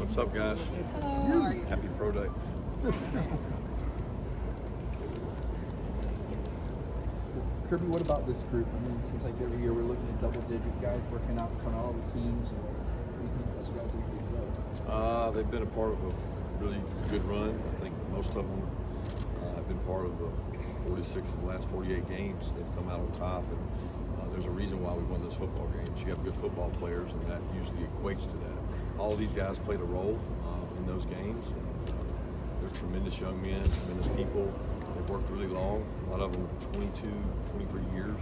What's up, guys? Hello. How are you? Happy Pro Day. Kirby, what about this group? I mean, it seems like every year we're looking at double-digit guys working out in front of all the teams. And what do you think these guys are going to go? They've been a part of a really good run. I think most of them have been part of the 46 of the last 48 games. They've come out on top, and there's a reason why we won those football games. You have good football players, and that usually equates to that. All of these guys played a role in those games. They're tremendous young men, tremendous people. They've worked really long, a lot of them 22, 23 years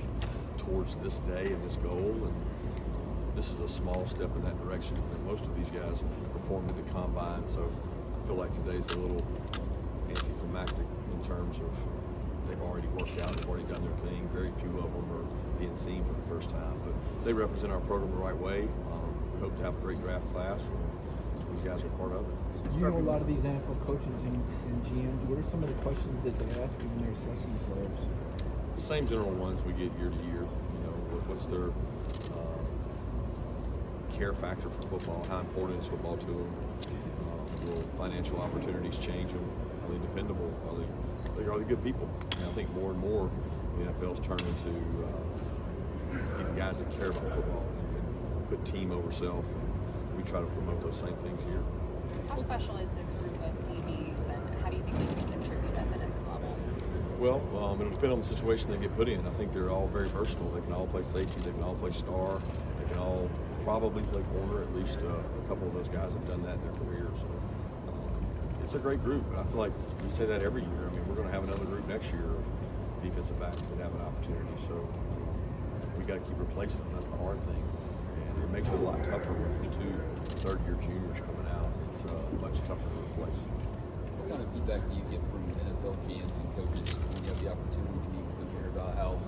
towards this day and this goal, and this is a small step in that direction. And most of these guys performed at the combine, so I feel like today's a little anticlimactic in terms of they've already worked out, they've already done their thing. Very few of them are being seen for the first time, but they represent our program the right way. We hope to have a great draft class, and these guys are part of it. You know a lot of these NFL coaches and GMs. What are some of the questions that they're asking when they're assessing the players? The same general ones we get year to year. You know, what's their care factor for football? How important is football to them? Will financial opportunities change them? Are they dependable? Are they good people? And I think more and more the NFL's turning to getting guys that care about football and put team over self. And we try to promote those same things here. How special is this group of DBs, and how do you think they can contribute at the next level? Well, it'll depend on the situation they get put in. I think they're all very versatile. They can all play safety. They can all play star. They can all probably play corner. At least a couple of those guys have done that in their careers. So, it's a great group. I feel like we say that every year. I mean, we're going to have another group next year of defensive backs that have an opportunity. So we got to keep replacing them. That's the hard thing. And it makes it a lot tougher when there's two third-year juniors coming out. It's much tougher to replace. What kind of feedback do you get from NFL GMs and coaches when you have the opportunity to meet with them here about how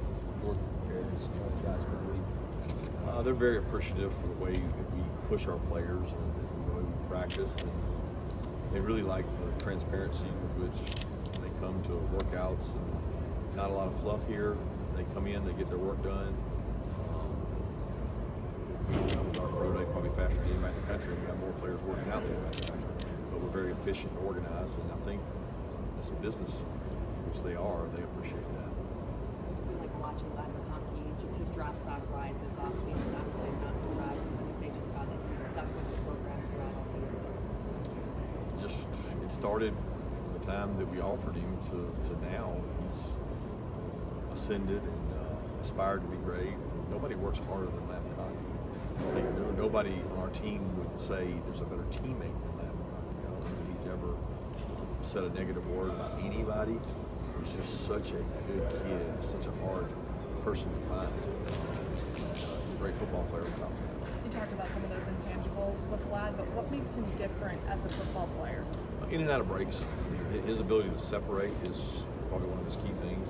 Georgia prepares guys for the league? They're very appreciative for the way that we push our players and the way we practice. And they really like the transparency with which they come to workouts. And not a lot of fluff here. They come in, they get their work done. Our pro day probably faster than anybody in the country. We got more players working out than anybody in the country, but we're very efficient and organized, and I think it's a business, which they are. They appreciate that. It's been like watching Latin hockey, just his draft stock rise this offseason. Obviously, not surprising because they just found that he's stuck with the program throughout all the years. Just it started from the time that we offered him to now. He's ascended and aspired to be great. Nobody works harder than Latin hockey. I think nobody on our team would say there's a better teammate than Latin hockey. I don't think he's ever said a negative word about anybody. He's just such a good kid, such a hard person to find. He's a great football player on top of that. You talked about some of those intangibles with Lad, but what makes him different as a football player? In and out of breaks. His ability to separate is probably one of his key things.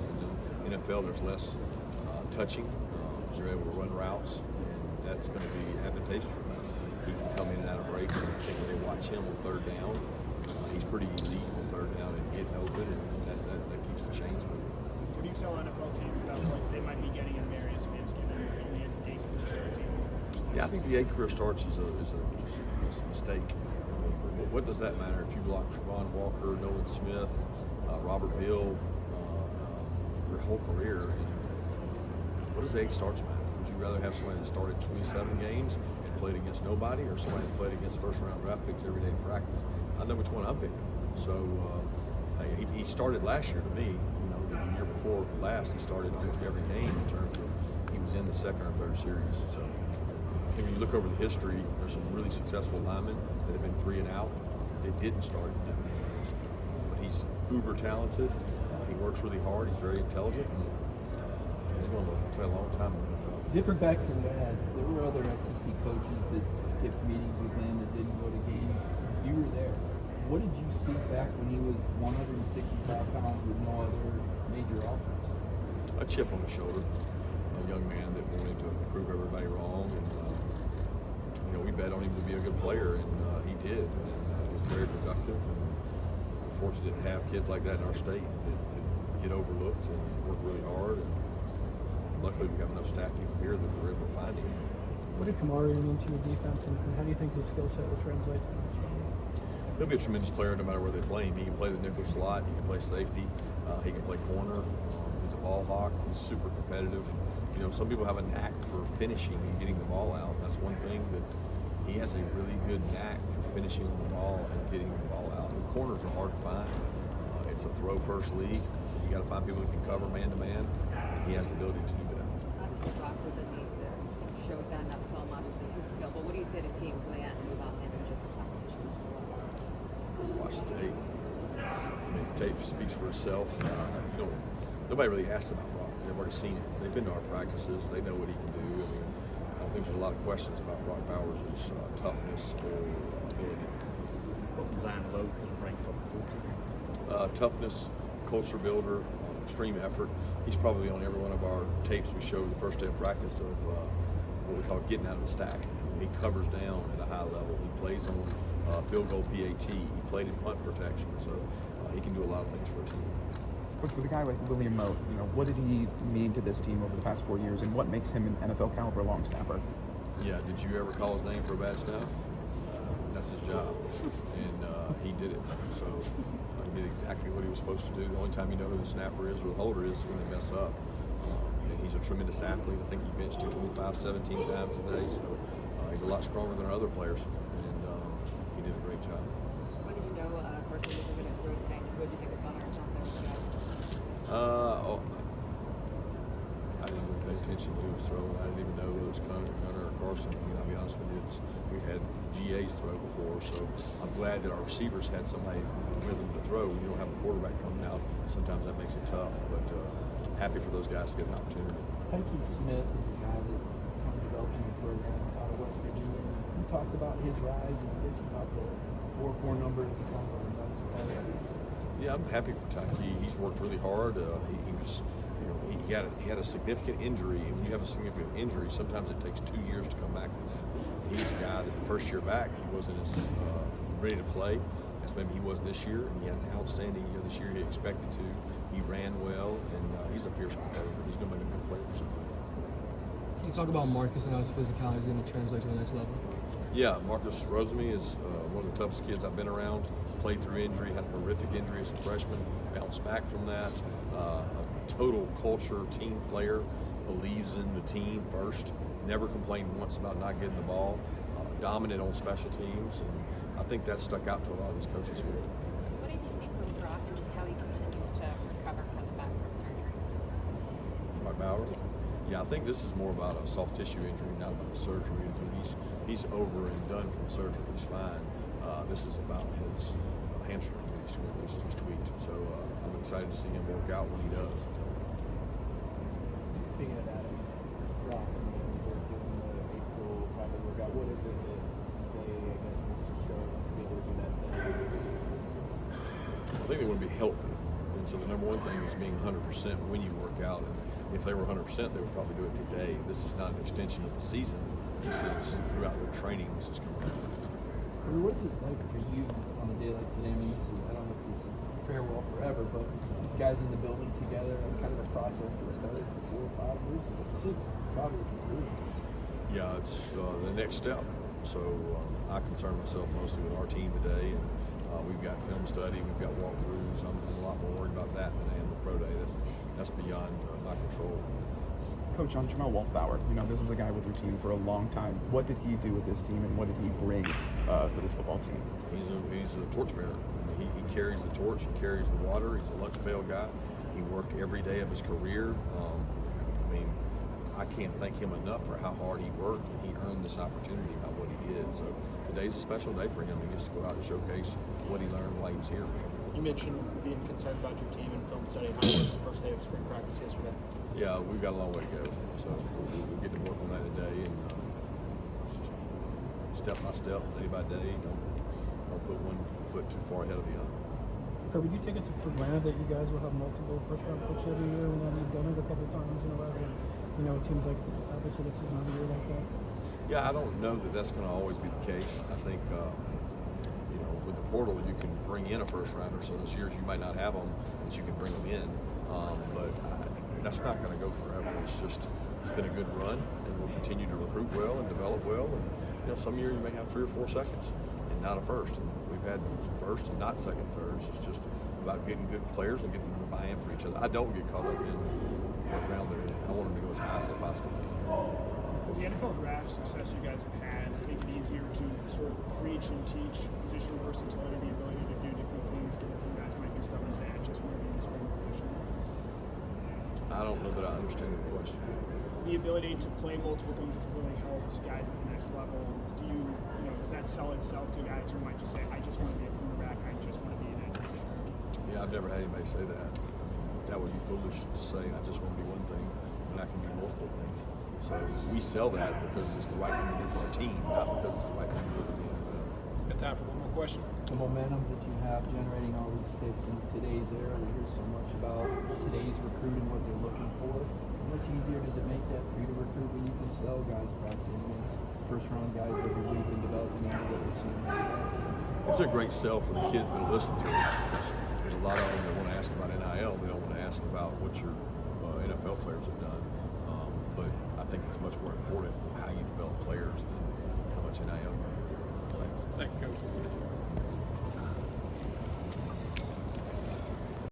In the NFL, there's less touching. You're able to run routes, and that's going to be advantageous for him. He can come in and out of breaks, and I think when they watch him on third down, he's pretty elite on third down and getting open, and that keeps the chains moving. What do you tell NFL teams about what they might be getting in Marius Minsky that are going to the career team? Yeah, I think the 8 career starts is a mistake. I mean, what does that matter if you block Trevon Walker, Nolan Smith, Robert Bill, your whole career? And what does the 8 starts matter? Would you rather have somebody that started 27 games and played against nobody, or somebody that played against first-round draft picks every day in practice? I know which one I'm picking. So he started last year to me. You know, the year before last, he started almost every game in terms of he was in the second or third series. So I think when you look over the history, there's some really successful linemen that have been 3 and out. They didn't start in that many games. But he's uber talented. He works really hard. He's very intelligent. And he's going to play a long time in the NFL. Dipping back to that, there were other SEC coaches that skipped meetings with him, that didn't go to games. You were there. What did you see back when he was 165 pounds with no other major offers? A chip on the shoulder. A young man that wanted to prove everybody wrong. And, we bet on him to be a good player, and he did. And he was very productive. And we're fortunate to have kids like that in our state that get overlooked and work really hard. And luckily, we have enough staff people here that we're able to find him. What did Kamari mean to your defense, and how do you think his skill set will translate to the next game? He'll be a tremendous player no matter where they play him. He can play the nickel slot. He can play safety. He can play corner. He's a ball hawk. He's super competitive. You know, some people have a knack for finishing and getting the ball out. That's one thing that he has a really good knack for finishing on the ball and getting the ball out. And corners are hard to find. It's a throw-first league. You got to find people who can cover man-to-man, and he has the ability to do that. Obviously, Brock doesn't need to show that enough film, obviously, his skill. But what do you say to teams when they ask you about him and just his competition? Watch the tape. I mean, the tape speaks for itself. Nobody really asks about Brock. They've already seen it. They've been to our practices. They know what he can do. I mean, I don't think there's a lot of questions about Brock Bowers' toughness or ability. What design low can bring for the team? Toughness, culture builder, extreme effort. He's probably on every one of our tapes we show the first day of practice of what we call getting out of the stack. He covers down at a high level. He plays on field goal PAT. He played in punt protection, so he can do a lot of things for a team. Coach, with a guy like William Mote, what did he mean to this team over the past 4 years, and what makes him an NFL caliber long snapper? Yeah, did you ever call his name for a bad snap? That's his job, and he did it. So he did exactly what he was supposed to do. The only time you know who the snapper is or the holder is when they mess up. And he's a tremendous athlete. I think he benched 225 17 times today, so he's a lot stronger than our other players, and he did a great job. What did you know Carson wasn't going to throw today? Just what did you think of Gunnar out there with you guys? I didn't really pay attention to his throw. I didn't even know whether it was Gunnar or Carson. I mean, I'll be honest with you, we've had GA's throw before, so I'm glad that our receivers had somebody with them to throw. When you don't have a quarterback coming out, sometimes that makes it tough. But happy for those guys to get an opportunity. Mikey Smith is a guy that kind of developed in the program out of West Virginia. You talked about his rise, and I guess about the 4-4 number to become a nice player. Yeah, I'm happy for Taki. He's worked really hard. He was, he had a significant injury, and when you have a significant injury, sometimes it takes 2 years to come back from that. He's a guy that the first year back, he wasn't as ready to play as maybe he was this year, and he had an outstanding year this year. He expected to. He ran well, and he's a fierce competitor. He's going to make a good player for somebody. Can you talk about Marcus and how his physicality is going to translate to the next level? Yeah, Marcus Rosemy is one of the toughest kids I've been around. Played through injury, had a horrific injury as a freshman, bounced back from that. A total culture team player, believes in the team first, never complained once about not getting the ball, dominant on special teams, and I think that stuck out to a lot of these coaches here. What have you seen from Brock and just how he continues to recover coming back from surgery? Brock Bowers? Yeah, I think this is more about a soft tissue injury, not about the surgery. I mean, he's over and done from surgery. He's fine. This is about his hamstring. He's tweaked. So I'm excited to see him work out when he does. Speaking of that, Brock and the Reserve doing the April private workout, what is it that they, I guess, want to show to be able to do that thing? I think they want to be healthy. And so the number one thing is being 100% when you work out. And if they were 100%, they would probably do it today. This is not an extension of the season. This is throughout their training. This is coming up. What is it like for you on a day like today? I mean, I don't know if this is farewell forever, but these guys in the building together and kind of a process that started 4 or 5 years ago, 6 probably for 3. Yeah, it's the next step. So I concern myself mostly with our team today, and we've got film study, we've got walkthroughs. I'm a lot more worried about that than I am the pro day. That's beyond my control. Coach, on Jamel Walthour, this was a guy with your team for a long time. What did he do with this team, and what did he bring for this football team? He's a torchbearer. I mean, he carries the torch. He carries the water. He's a lunch pail guy. He worked every day of his career. I mean, I can't thank him enough for how hard he worked, and he earned this opportunity by what he did. So today's a special day for him. He gets to go out and showcase what he learned while he was here. You mentioned being concerned about your team and film study. How was the first day of spring practice yesterday? Yeah, we've got a long way to go. So we'll get to work on that today, and just step by step, day by day. Don't put one foot too far ahead of the other. Kirby, do you take it for granted that you guys will have multiple first-round picks every year, and then you've done it a couple of times in a row? And, it seems like obviously this is not a year like that. Yeah, I don't know that that's going to always be the case. I think with the portal you can bring in a first-rounder, so those years you might not have them, but you can bring them in. But that's not going to go forever. It's just it's been a good run, and we'll continue to recruit well and develop well. And you know, some years you may have 3 or 4 seconds and not a first. And we've had first and not second, thirds. It's just about getting good players and getting them to buy in for each other. I don't get caught up in what round they're in. I want them to go as high as they possibly can. With the NFL draft success you guys have had, make it easier to sort of preach and teach positional versatility, the ability to do different things, given some guys might be stuck and say, I just want to be in this one position. I don't know that I understand the question. The ability to play multiple things has really helped guys at the next level. Do you, does that sell itself to guys who might just say, I just want to be a quarterback, I just want to be an edge rusher? Yeah, I've never had anybody say that. I mean, that would be foolish to say, I just want to be one thing when I can do multiple things. So we sell that because it's the right thing to do for our team, not because it's the right thing to do for the NFL. Got time for one more question. The momentum that you have generating all these picks in today's era, we hear so much about today's recruit and what they're looking for. How much easier does it make that for you to recruit when you can sell guys practicing against first-round guys every week and developing into what we're seeing right now? It's a great sell for the kids that listen to it. There's a lot of them that want to ask about NIL. They don't want to ask about what your NFL players have done. But I think it's much more important how you develop players than how much NIL you do. Thank you, Coach.